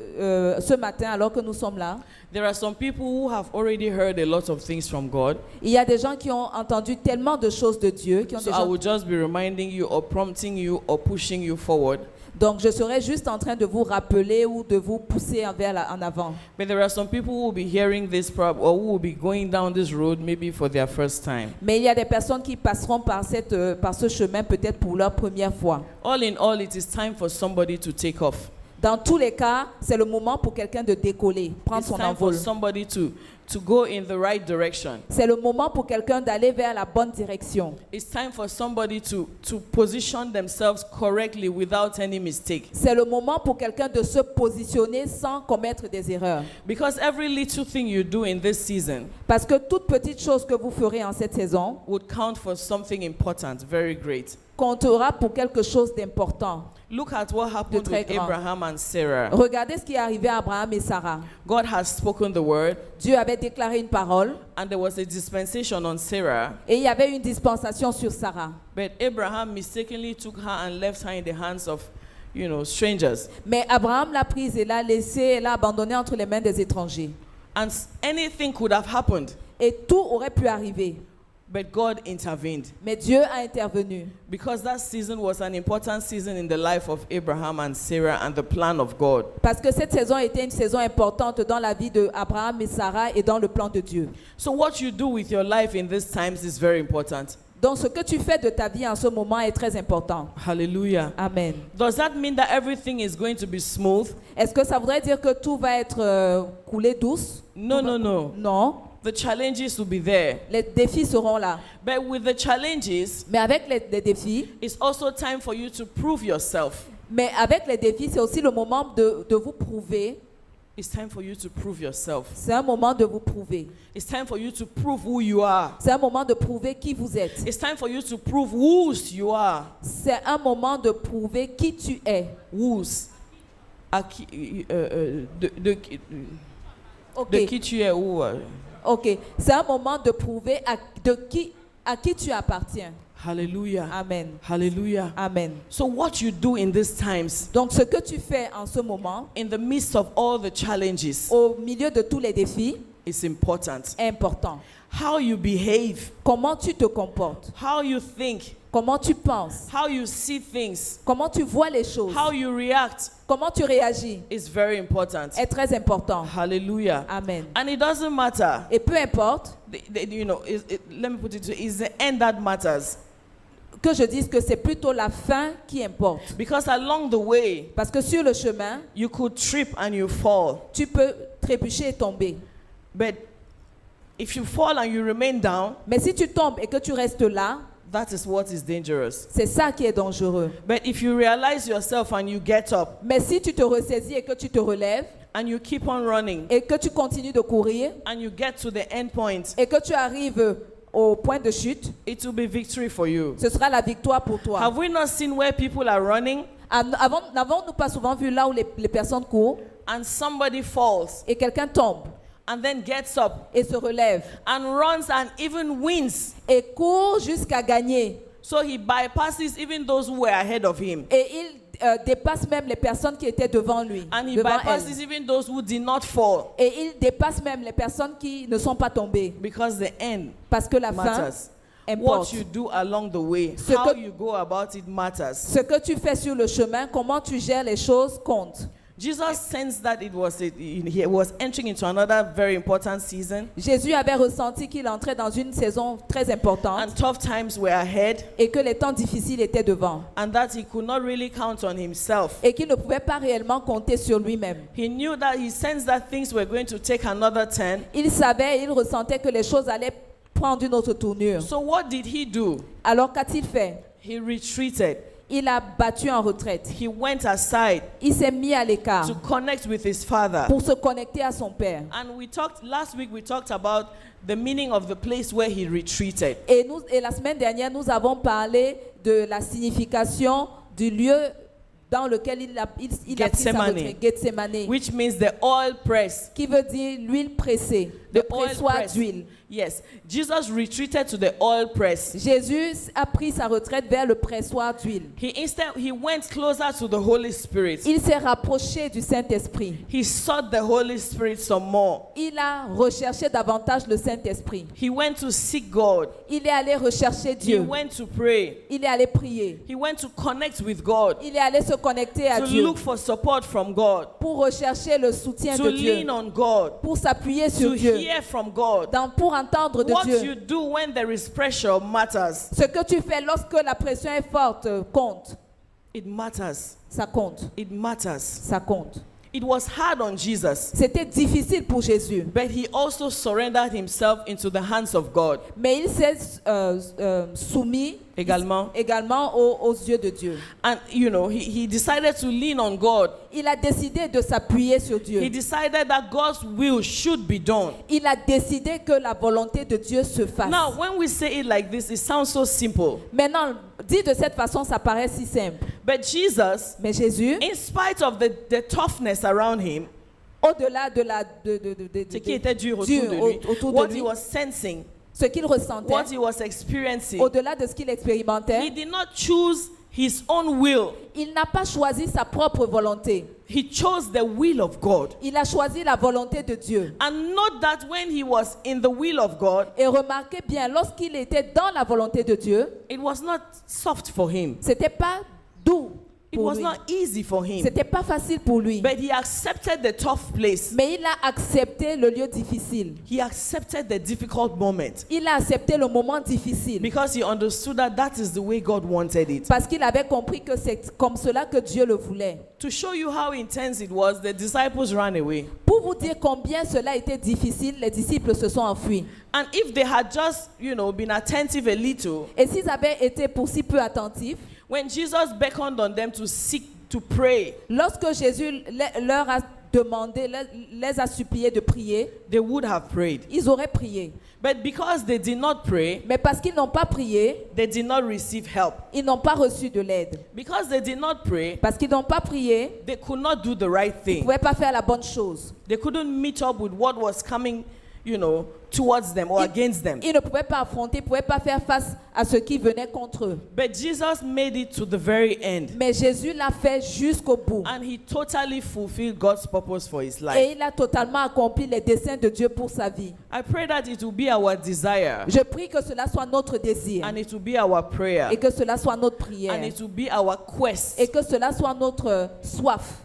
ce matin, alors que nous sommes là, there are some people who have already heard a lot of things from God. il y a des gens qui ont entendu tellement de choses de Dieu, qui ont So déjà... I will just be reminding you or prompting you or pushing you forward. Donc je serai juste en train de vous rappeler ou de vous pousser en avant. But there are some people who will be hearing this or who will be going down this road maybe for their first time. Mais il y a des personnes qui passeront par ce chemin peut-être pour leur première fois. All in all, it is time for somebody to take off. Dans tous les cas, c'est le moment pour quelqu'un de décoller, prendre It's son time for envol. somebody to go in the right direction. C'est le moment pour quelqu'un d'aller vers la bonne direction. It's time for somebody to position themselves correctly without any mistake. C'est le moment pour quelqu'un de se positionner sans commettre des erreurs. Because every little thing you do in this season Parce que toute petite chose que vous ferez en cette saison would count for something important, very great. comptera pour quelque chose d'important. Look at what happened très with grand. Abraham and Sarah. Regardez ce qui est arrivé à Abraham et Sarah. God has spoken the word, Dieu avait déclaré une parole and there was a dispensation on Sarah, et il y avait une dispensation sur Sarah. but Abraham mistakenly took her and left her in the hands of, strangers. Mais Abraham l'a prise et l'a laissée et l'a abandonnée entre les mains des étrangers. And anything could have happened, Et tout aurait pu arriver. but God intervened. Mais Dieu a intervenu. Because that season was an important season in the life of Abraham and Sarah and the plan of God. Parce que cette saison était une saison importante dans la vie d'Abraham et Sarah et dans le plan de Dieu. So what you do with your life in these times is very important. Donc ce que tu fais de ta vie en ce moment est très important. Hallelujah. Amen. Does that mean that everything is going to be smooth? Est-ce que ça voudrait dire que tout va être coulé douce? No, no, no. Non. The challenges will be there. Les défis seront là. But with the challenges, Mais avec les défis, it's also time for you to prove yourself. mais avec les défis, c'est aussi le moment de vous prouver. It's time for you to prove yourself. C'est un moment de vous prouver. It's time for you to prove who you are. C'est un moment de prouver qui vous êtes. It's time for you to prove whose you are. C'est un moment de prouver qui tu es. Whose. Ok. De qui tu es ou. Ok. C'est un moment de prouver à qui tu appartiens. Hallelujah. Amen. Hallelujah. Amen. So what you do in these times, Donc ce que tu fais en ce moment, in the midst of all the challenges, au milieu de tous les défis, is important. est important. How you behave, Comment tu te comportes, how you think, comment tu penses, how you see things, comment tu vois les choses, how you react comment tu réagis is very important. est très important. Hallelujah. Amen. And it doesn't matter. Et peu importe Let me put it to you, it's the end that matters. que je dise que c'est plutôt la fin qui importe. Because along the way, Parce que sur le chemin, you could trip and you fall. tu peux trébucher et tomber. But if you fall and you remain down, Mais si tu tombes et que tu restes là, that is what is dangerous. c'est ça qui est dangereux. But if you realize yourself and you get up Mais si tu te ressaisis et que tu te relèves and you keep on running et que tu continues de courir and you get to the end point, et que tu arrives au point de chute, it will be victory for you. ce sera la victoire pour toi. Have we not seen where people are running N'avons-nous pas souvent vu là où les personnes courent and somebody falls et quelqu'un tombe and then gets up et se relève and runs and even wins? et court jusqu'à gagner So he bypasses even those who were ahead of him. et il dépasse même les personnes qui étaient devant lui, And he devant bypasses elle. even those who did not fall. Et il dépasse même les personnes qui ne sont pas tombées Because the end parce que la fin matters. importe. What you do along the way, Ce how que- you go about it matters. Ce que tu fais sur le chemin, comment tu gères les choses compte. Jesus sensed that he was entering into another very important season, Jésus avait ressenti qu'il entrait dans une saison très importante and tough times were ahead, et que les temps difficiles étaient devant and that he could not really count on himself. et qu'il ne pouvait pas réellement compter sur lui-même. He sensed that things were going to take another turn. Il savait et il ressentait que les choses allaient prendre une autre tournure. So what did he do? Alors qu'a-t-il fait? He retreated. Il a battu en retraite. He went aside Il s'est mis à l'écart to connect with his father. pour se connecter à son père. And last week we talked about the meaning of the place where he retreated. Et la semaine dernière, nous avons parlé de la signification du lieu dans lequel il a pris sa Gethsemane. retraite, Gethsemane, which means the oil press. qui veut dire l'huile pressée, le The oil pressoir press. d'huile. Yes, Jesus retreated to the oil press. Jésus a pris sa retraite vers le pressoir d'huile. He went closer to the Holy Spirit. Il s'est rapproché du Saint-Esprit. He sought the Holy Spirit some more. Il a recherché davantage le Saint-Esprit. He went to seek God. Il est allé rechercher He Dieu. went to pray. Il est allé prier. He went to connect with God. Il est allé se connecter à To Dieu look for support from God. pour rechercher le soutien To de Dieu, lean on God. pour s'appuyer sur To Dieu, hear from God. pour entendre de What Dieu. you do when there is pressure matters. Ce que tu fais lorsque la pression est forte compte. It matters. Ça compte. It matters. Ça compte. It was hard on Jesus, C'était difficile pour Jésus, but he also surrendered himself into the hands of God. mais il s'est soumis Également. aux yeux de Dieu. And you know, he decided to lean on God. Il a décidé de s'appuyer sur Dieu. He decided that God's will should be done. Il a décidé que la volonté de Dieu se fasse. Now, when we say it like this, it sounds so simple. Maintenant, dit de cette façon, ça paraît si simple. But Jesus, Mais Jésus, in spite of the toughness around him, au-delà de la ce qui était dur Dieu autour de lui, autour de what lui, he was sensing, ce qu'il ressentait, what he was experiencing, au-delà de ce qu'il he expérimentait, did not choose his own will. il n'a pas choisi sa propre volonté. He chose the will of God. Il a choisi la volonté de Dieu. And note that when he was in the will of God, Et remarquez bien, lorsqu'il était dans la volonté de Dieu, it was not soft for him. c'était pas doux It pour was lui. not easy for him. C'était pas facile pour lui. But he accepted the tough place. Mais il a accepté le lieu difficile. He accepted the difficult moment Il a accepté le moment difficile. because he understood that that is the way God wanted it. Parce qu'il avait compris que c'est comme cela que Dieu le voulait. To show you how intense it was, the disciples ran away. Pour vous dire combien cela était difficile, les disciples se sont enfuis. And if they had just, been attentive a little, Et s'ils avaient été pour si peu attentifs, when Jesus beckoned on them to seek, to pray, lorsque Jésus leur a demandé, les a suppliés de prier, they would have prayed. ils auraient prié. But because they did not pray, Mais parce qu'ils n'ont pas prié, they did not receive help. ils n'ont pas reçu de l'aide. Because they did not pray, Parce qu'ils n'ont pas prié, they could not do the right ils ne thing. pouvaient pas faire la bonne chose. They couldn't meet up with what was coming, towards them or against them. Ils ne pouvaient pas affronter, ils ne pouvaient pas faire face à ce qui venait contre eux. But Jesus made it to the very end. Mais Jésus l'a fait jusqu'au bout. And he totally fulfilled God's purpose for his Et life. il a totalement accompli les desseins de Dieu pour sa vie. I pray that it will be our desire Je prie que cela soit notre désir. and it will be our prayer Et que cela soit notre prière. and it will be our quest Et que cela soit notre soif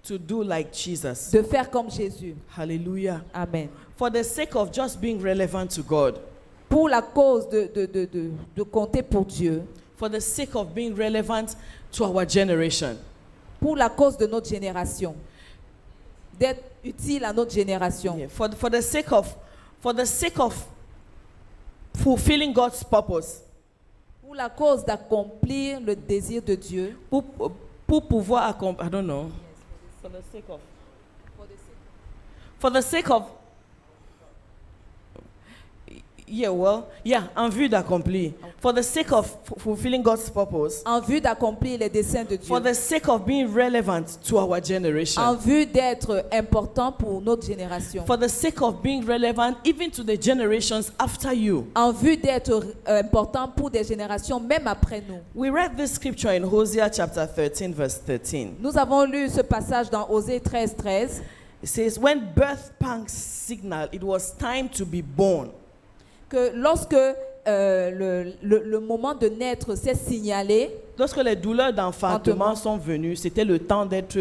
to do like Jesus. de faire comme Jésus. Hallelujah. Amen. For the sake of just being relevant to God, Pour la cause de compter pour Dieu. for the sake of being relevant to our generation, Pour la cause de notre génération. D'être utile à notre génération. yeah, for the sake of fulfilling God's purpose, Pour la cause d'accomplir le désir de Dieu. pour pouvoir accomplir, I don't know, for the sake of, en vue d'accomplir, for the sake of fulfilling God's purpose, En vue d'accomplir les desseins de Dieu. for the sake of being relevant to our generation, En vue d'être important pour notre génération. for the sake of being relevant even to the generations after you. En vue d'être important pour des générations même après nous. We read this scripture in Hosea chapter 13, verse 13. Nous avons lu ce passage dans Osée 13:13. It says, when birth pangs signal, it was time to be born. Que lorsque le moment de naître s'est signalé, Lorsque les douleurs d'enfantement sont venues, c'était le temps d'être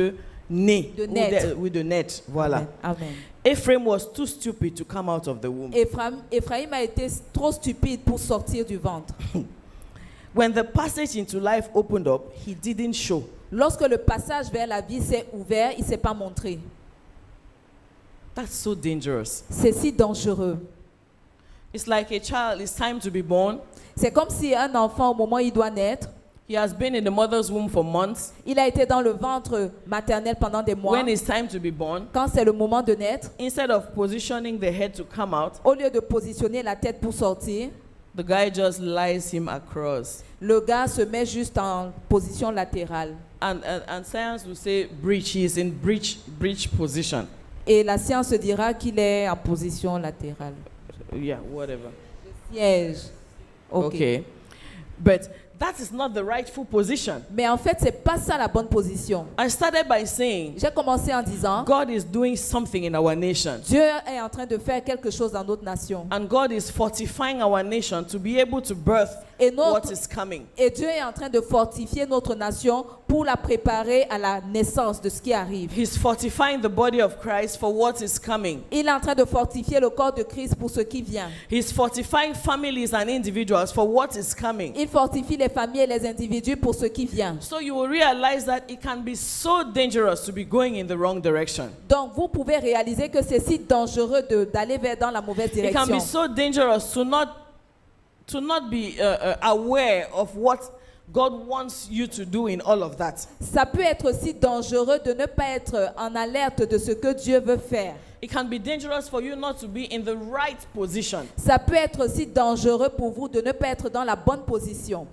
né. De naître. De naître. Voilà. Amen. Ephraim was too stupid to come out of the womb. Éphraïm a été trop stupide pour sortir du ventre. When the passage into life opened up, he didn't show. Lorsque le passage vers la vie s'est ouvert, il ne s'est pas montré. That's so dangerous. C'est si dangereux. It's like a child, it's time to be born. C'est comme si un enfant, au moment où il doit naître, He has been in the mother's womb for months. il a été dans le ventre maternel pendant des mois. When it's time to be born, Quand c'est le moment de naître, instead of positioning the head to come out, au lieu de positionner la tête pour sortir, the guy just lies him across. le gars se met juste en position latérale. and science will say breach. He is in breach position. Et la science dira qu'il est en position latérale. Yeah, whatever. Siège. Okay. But that is not the rightful position. Mais en fait, c'est pas ça la bonne position. I started by saying J'ai commencé en disant, God is doing something in our nation. Dieu est en train de faire quelque chose dans notre nation. And God is fortifying our nation to be able to birth Et, what is coming. et Dieu est en train de fortifier notre nation pour la préparer à la naissance de ce qui arrive. He's fortifying the body of Christ for what is coming. Il est en train de fortifier le corps de Christ pour ce qui vient. He's fortifying families and individuals for what is coming. Il fortifie les familles et les individus pour ce qui vient. So you will realize that it can be so dangerous to be going in the wrong direction. Donc vous pouvez réaliser que c'est si dangereux d'aller dans la mauvaise It can direction. be so dangerous to not be aware of what God wants you to do in all of that. Ça peut être aussi dangereux de ne pas être en alerte de ce que Dieu veut faire. It can be dangerous for you not to be in the right position. Ça peut être aussi dangereux pour vous de ne pas être dans la bonne position.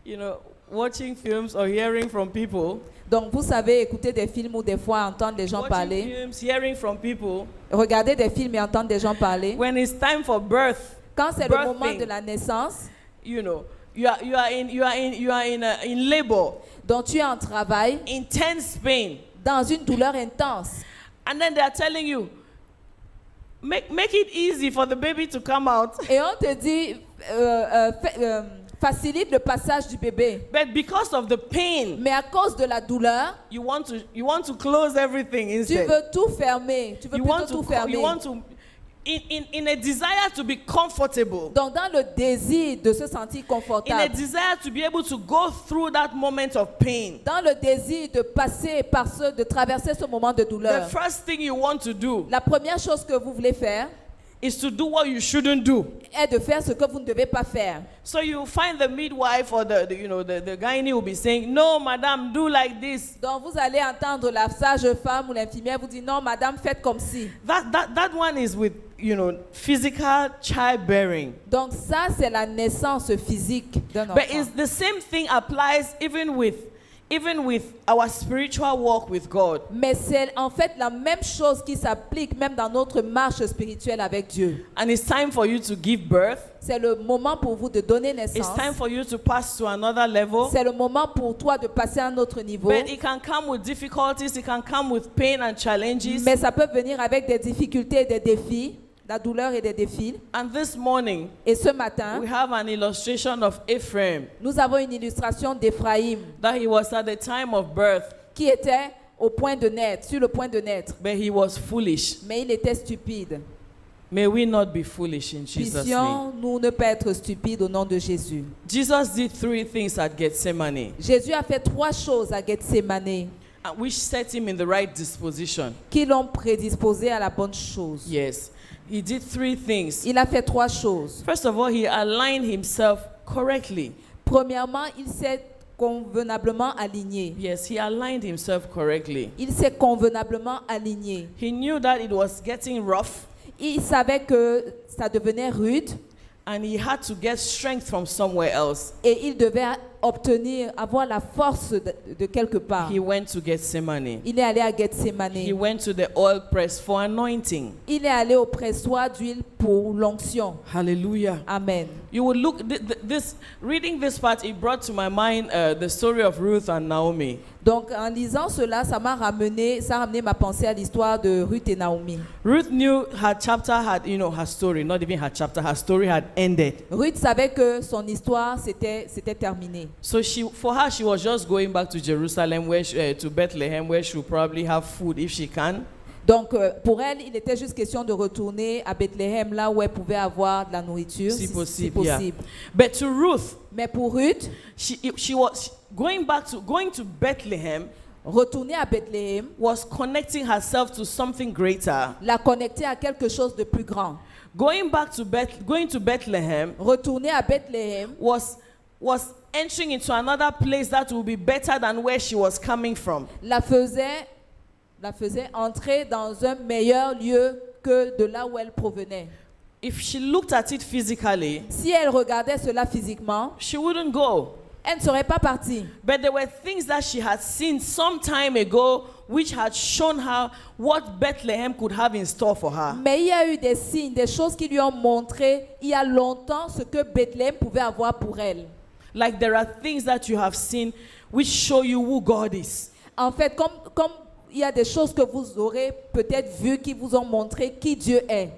You know, watching films or hearing from people. Donc vous savez, écouter des films ou des fois entendre les gens Watching parler. films, hearing from people. Regarder des films et entendre des gens parler. When it's time for birth, Quand c'est le birthing, moment de la naissance, you know, you are in labor, donc tu es en travail, intense pain, dans une douleur intense. and then they are telling you, make it easy for the baby to come out. Et on te dit, facilite le passage du bébé. But because of the pain, Mais à cause de la douleur, you want to close everything tu instead. veux tout fermer. Tu veux You plutôt want tout to fermer. you want to in a desire to be comfortable. Donc dans le désir de se sentir In a confortable, desire to be able to go through that moment of pain. dans le désir de passer par de traverser ce moment de The douleur, first thing you want to do la première chose que vous voulez faire is to do what you shouldn't do. est de faire ce que vous ne devez pas faire. So you find the midwife or the gynae will be saying, "No, madam, do like this." Donc vous allez entendre la sage-femme ou l'infirmière vous dire non, madame, faites comme si. That one is with physical childbearing. Donc ça c'est la naissance physique d'un But enfant. it's the same thing applies even with our spiritual walk with God. Mais c'est en fait la même chose qui s'applique même dans notre marche spirituelle avec Dieu. And it's time for you to give birth. C'est le moment pour vous de donner It's naissance. time for you to pass to another level. C'est le moment pour toi de passer à un autre niveau. But it can come with difficulties, it can come with pain and challenges. Mais ça peut venir avec des difficultés et des défis, la douleur et des défis. And this morning, Et ce matin, we have an illustration of Ephraim, nous avons une illustration d'Éphraïm that he was at the time of birth, qui était au point de naître, sur le point de naître. but he was foolish. Mais il était stupide. May we not be foolish in Jesus' name. Puissions-nous ne pas être stupides au nom de Jésus. Jesus did 3 things at Gethsemane, Jésus a fait 3 choses à Gethsémane which set him in the right disposition. qui l'ont prédisposé à la bonne chose. Yes, he did 3 things. Il a fait 3 choses. First of all, he aligned himself correctly. Premièrement, il s'est convenablement aligné. Yes, he aligned himself correctly. Il s'est convenablement aligné. He knew that it was getting rough, Il savait que ça devenait rude and he had to get strength from somewhere else. et il devait avoir la force de quelque part. He went to Gethsemane. Il est allé à He Gethsémane. went to the oil press for anointing. Il est allé au pressoir d'huile pour l'onction. Hallelujah. Amen. You will look reading this part. It brought to my mind the story of Ruth and Naomi. Donc en lisant cela, ça a ramené ma pensée à l'histoire de Ruth et Naomi. Ruth knew her chapter had, her story, not even her chapter, her story had ended. Ruth savait que son histoire c'était terminé. So for her, she was just going back to Jerusalem, to Bethlehem, where she would probably have food if she can. Donc pour elle, il était juste question de retourner à Bethléem, là où elle pouvait avoir de la nourriture, Si si possible, possible. yeah. But to Ruth, Mais pour Ruth, she was going to Bethlehem retourner à Bethléem, was connecting herself to something greater. la connecter à quelque chose de plus grand. Going to Bethlehem Retourner à Bethléem was entering into another place that will be better than where she was coming from. la faisait entrer dans un meilleur lieu que de là où elle provenait. If she looked at it physically, Si elle regardait cela physiquement, she wouldn't go. elle ne serait pas partie. But there were things that she had seen some time ago which had shown her what Bethlehem could have in store for her. Mais il y a eu des signes, des choses qui lui ont montré il y a longtemps ce que Bethléem pouvait avoir pour elle. Like there are things that you have seen which show you who God is. En fait, comme il y a des choses que vous aurez peut-être vues qui vous ont montré qui Dieu est.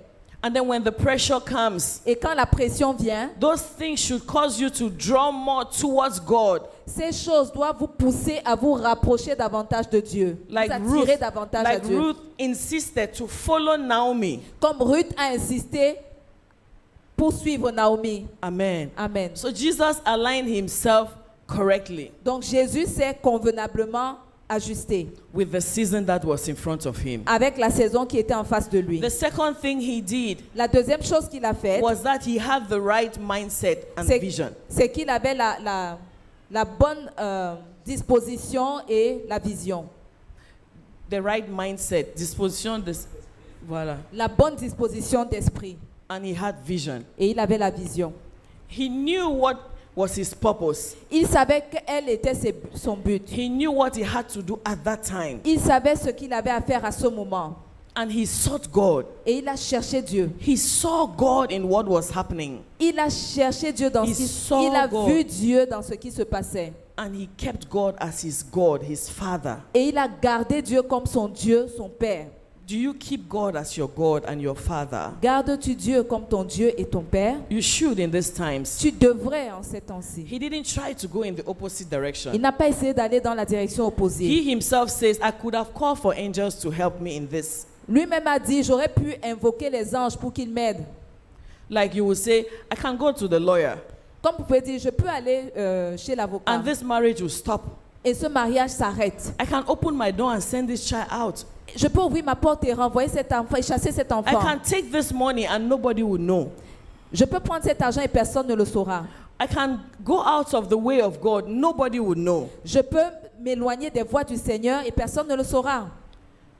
And then when the pressure comes, Et quand la pression vient, those things should cause you to draw more towards God. ces choses doivent vous pousser à vous rapprocher davantage de Dieu, Like vous attirer Ruth, davantage à like Dieu. Ruth insisted to follow Naomi. Comme Ruth a insisté pour suivre Naomi. Amen. Amen. So Jesus aligned himself correctly Donc Jésus s'est convenablement ajusté with the season that was in front of him. avec la saison qui était en face de lui. The second thing he did La deuxième chose qu'il a faite, was that he had the right mindset and vision. c'est qu'il avait la bonne disposition et la vision. The right mindset, disposition, voilà. La bonne disposition d'esprit. And he had vision. Et il avait la vision. He knew what was his purpose. Il savait quel était son but. He knew what he had to do at that time. Il savait ce qu'il avait à faire à ce moment. And he sought God. Et il a cherché Dieu. He saw God in what was happening. Il a cherché Dieu dans He ce qui saw il a God. vu Dieu dans ce qui se passait. And he kept God as his God, his Father. Et il a gardé Dieu comme son Dieu, son Père. Do you keep God as your God and your Father? Gardes-tu Dieu comme ton Dieu et ton Père? You should in these times. Tu devrais en ces temps-ci. He didn't try to go in the opposite Il direction. n'a pas essayé d'aller dans la direction opposée. He himself says, I could have called for angels to help me in this. Lui-même a dit, j'aurais pu invoquer les anges pour qu'ils m'aident. Like you would say, I can go to the lawyer Comme vous pouvez dire, je peux aller chez l'avocat. and this marriage will stop. Et ce mariage s'arrête. I can open my door and send this child out. Je peux ouvrir ma porte et renvoyer cet enfant et chasser cet I enfant. can take this money and nobody will know. Je peux prendre cet argent et personne ne le saura. I can go out of the way of God. Nobody will know. Je peux m'éloigner des voies du Seigneur et personne ne le saura.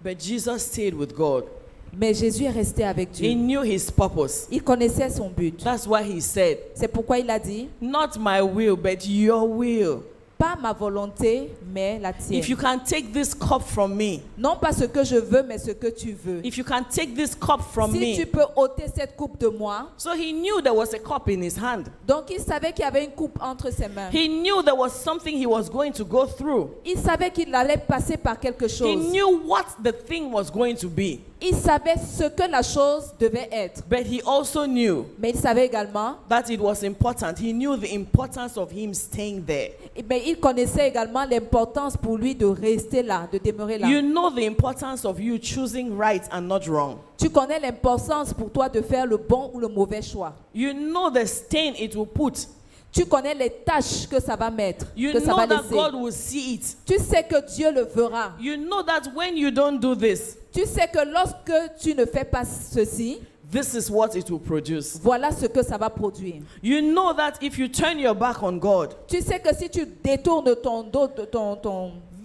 But Jesus stayed with God. Mais Jésus est resté avec He Dieu. knew his purpose. Il connaissait son but. That's why he said, C'est pourquoi il a dit, not my will, but your will. pas ma volonté, mais la tienne. If you can take this cup from me, Non pas ce que je veux, mais ce que tu veux. if you can take this cup from Si tu me. peux ôter cette coupe de moi. So he knew there was a cup in his hand. Donc il savait qu'il y avait une coupe entre ses mains. He knew there was something he was going to go through. Il savait qu'il allait passer par quelque He chose. knew what the thing was going to be. Il savait ce que la chose devait être. But he also knew Mais il savait également, that it was important. He knew the importance of him staying there. mais il connaissait également l'importance pour lui de rester là, de demeurer là. You know the importance of you choosing right and not wrong. Tu connais l'importance pour toi de faire le bon ou le mauvais choix. You know the stain it will put. Tu connais les tâches que ça va mettre, You que ça know va that laisser. God will see it. Tu sais que Dieu le verra. You know that when you don't do this, Tu sais que lorsque tu ne fais pas ceci, this is what it will produce. voilà ce que ça va produire. You know that if you turn your back on God, Tu sais que si tu détournes ton dos de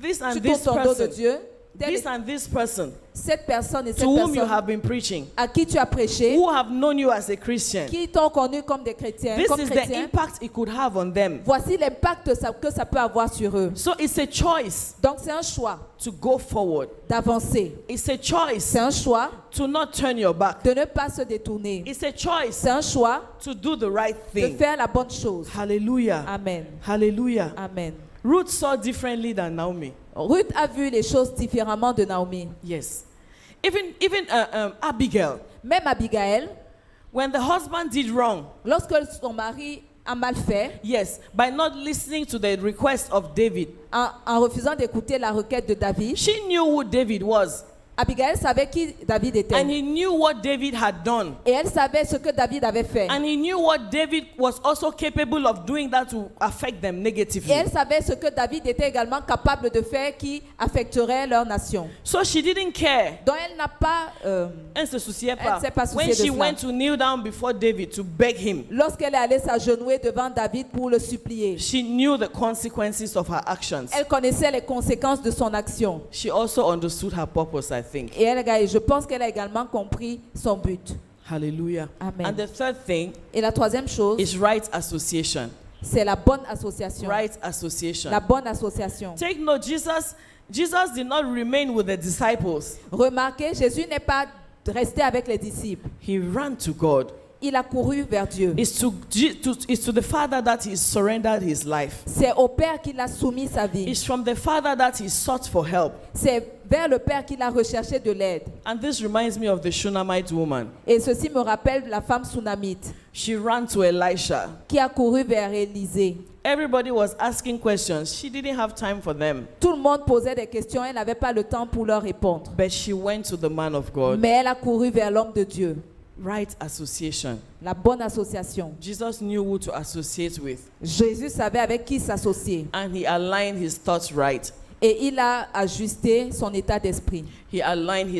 this and tu this tournes ton dos de person, Dieu, this and this person cette personne et cette to whom you personne have been preaching, à qui tu as prêché, who have known you as a Christian, qui t'ont connu comme des chrétiens, this comme is the chrétiens, impact it could have on them. voici l'impact que ça peut avoir sur eux. So it's a choice Donc c'est un choix to go forward. d'avancer. It's a choice C'est un choix to not turn your back. de ne pas se détourner. It's a choice C'est un choix to do the right de thing. faire la bonne chose. Hallelujah. Amen. Hallelujah. Amen. Ruth saw differently than Naomi. Ruth a vu les choses différemment de Naomi. Yes. Even Abigail, Même Abigail, when the husband did wrong, lorsque son mari a mal fait, yes, by not listening to the request of David, en refusant d'écouter la requête de David, she knew who David was. Abigail savait qui David était. And he knew what David had done. Et elle savait ce que David avait fait. And he knew what David was also capable of doing that to affect them Et negatively. elle savait ce que David était également capable de faire qui affecterait leur nation. So she didn't care. Donc elle n'a pas, Elle se souciait Elle s'est pas pas. souciée When de she cela. went to kneel down before David to beg him, lorsqu'elle est allée s'agenouiller devant David pour le supplier, she knew the consequences of her actions. elle connaissait les conséquences de son action. She also understood her purpose, I think. Et je pense qu'elle a également compris son but. Hallelujah. Amen. And the third thing Et la troisième chose, is right association. C'est la bonne association. Right association. La bonne association. Take note, Jesus did not remain with the disciples. Remarquez, Jésus n'est pas resté avec les disciples. He ran to God. Il a couru vers Dieu. It's to the Father that he surrendered his life. C'est au Père qu'il a soumis sa vie. It's from the Father that he sought for help. C'est vers le Père qu'il a recherché de l'aide. And this reminds me of the Shunammite woman. Et ceci me rappelle la femme Sunamite She ran to Elisha. qui a couru vers Élisée. Everybody was asking questions. She didn't have time for them. Tout le monde posait des questions, elle n'avait pas le temps pour leur répondre. But she went to the man of God. Mais elle a couru vers l'homme de Dieu. Right association. La bonne association. Jesus knew who to associate with. Jésus savait avec qui s'associer. And he aligned his thoughts right. Et il a ajusté son état d'esprit. He aligned his